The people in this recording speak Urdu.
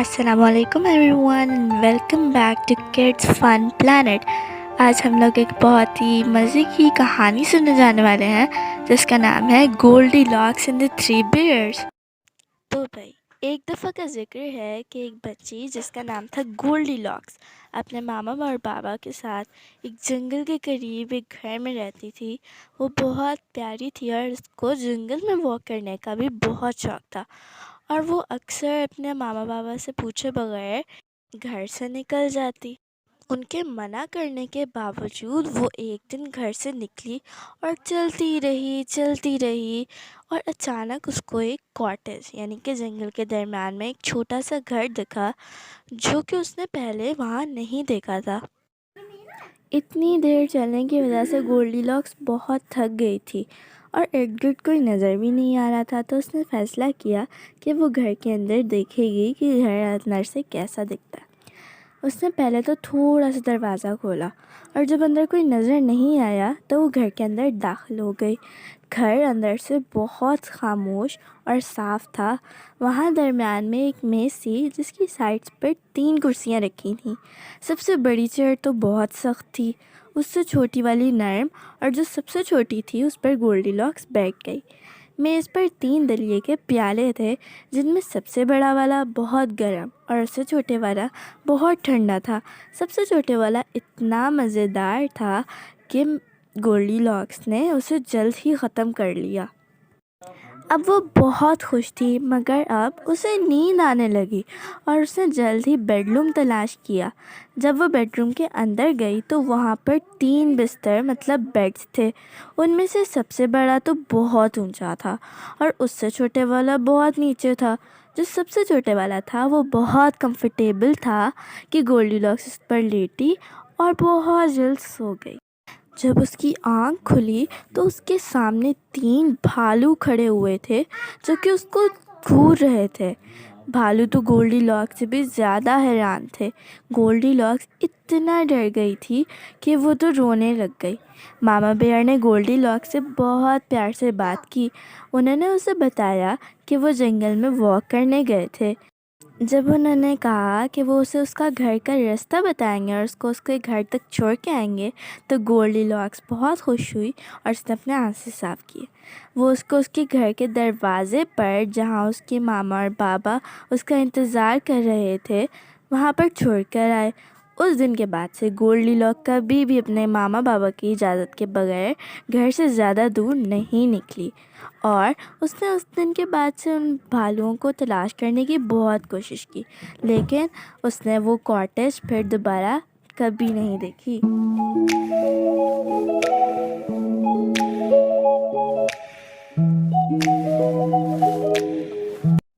السلام علیکم everyone, welcome back to Kids Fun Plant. آج ہم لوگ ایک بہت ہی مزے کی کہانی سننے جانے والے ہیں جس کا نام ہے Goldilocks and the three bears. تو بھائی، ایک دفعہ کا ذکر ہے کہ ایک بچی جس کا نام تھا گولڈی لاکس اپنے ماما اور بابا کے ساتھ ایک جنگل کے قریب ایک گھر میں رہتی تھی۔ وہ بہت پیاری تھی اور اس کو جنگل میں واک کرنے کا بھی بہت شوق تھا، اور وہ اکثر اپنے ماما بابا سے پوچھے بغیر گھر سے نکل جاتی۔ ان کے منع کرنے کے باوجود وہ ایک دن گھر سے نکلی اور چلتی رہی اور اچانک اس کو ایک کاٹیج یعنی کہ جنگل کے درمیان میں ایک چھوٹا سا گھر دکھا جو کہ اس نے پہلے وہاں نہیں دیکھا تھا۔ اتنی دیر چلنے کی وجہ سے گولڈی لاکس بہت تھک گئی تھی اور ارد گرد کوئی نظر بھی نہیں آ رہا تھا، تو اس نے فیصلہ کیا کہ وہ گھر کے اندر دیکھے گی کہ گھر اندر سے کیسا دکھتا ہے۔ اس نے پہلے تو تھوڑا سا دروازہ کھولا اور جب اندر کوئی نظر نہیں آیا تو وہ گھر کے اندر داخل ہو گئی۔ گھر اندر سے بہت خاموش اور صاف تھا۔ وہاں درمیان میں ایک میز تھی جس کی سائڈس پر 3 کرسیاں رکھی تھیں۔ سب سے بڑی چیئر تو بہت سخت تھی، اس سے چھوٹی والی نرم، اور جو سب سے چھوٹی تھی اس پر گولڈی لاکس بیٹھ گئی۔ میز پر 3 دلیے کے پیالے تھے جن میں سب سے بڑا والا بہت گرم اور اس سے چھوٹے والا بہت ٹھنڈا تھا۔ سب سے چھوٹے والا اتنا مزیدار تھا کہ گولڈی لاکس نے اسے جلد ہی ختم کر لیا۔ اب وہ بہت خوش تھی، مگر اب اسے نیند آنے لگی اور اس نے جلد ہی بیڈ روم تلاش کیا۔ جب وہ بیڈ روم کے اندر گئی تو وہاں پر 3 بستر مطلب بیڈس تھے۔ ان میں سے سب سے بڑا تو بہت اونچا تھا اور اس سے چھوٹے والا بہت نیچے تھا۔ جو سب سے چھوٹے والا تھا وہ بہت کمفرٹیبل تھا کہ گولڈی لاکس اس پر لیٹی اور بہت جلد سو گئی۔ جب اس کی آنکھ کھلی تو اس کے سامنے 3 بھالو کھڑے ہوئے تھے جو کہ اس کو گھور رہے تھے۔ بھالو تو گولڈی لاکس سے بھی زیادہ حیران تھے۔ گولڈی لاکس اتنا ڈر گئی تھی کہ وہ تو رونے لگ گئی۔ ماما بیئر نے گولڈی لاکس سے بہت پیار سے بات کی۔ انہوں نے اسے بتایا کہ وہ جنگل میں واک کرنے گئے تھے۔ جب انہوں نے کہا کہ وہ اسے اس کا گھر کا راستہ بتائیں گے اور اس کو گھر تک چھوڑ کے آئیں گے تو گولڈی لاکس بہت خوش ہوئی اور اس نے اپنے آنسو صاف کیے۔ وہ اس کو اس کے گھر کے دروازے پر، جہاں اس کے ماما اور بابا اس کا انتظار کر رہے تھے، وہاں پر چھوڑ کر آئے۔ اس دن کے بعد سے گولڈی لاکس کبھی بھی اپنے ماما بابا کی اجازت کے بغیر گھر سے زیادہ دور نہیں نکلی، اور اس نے اس دن کے بعد سے ان بھالوؤں کو تلاش کرنے کی بہت کوشش کی، لیکن اس نے وہ کاٹیج پھر دوبارہ کبھی نہیں دیکھی۔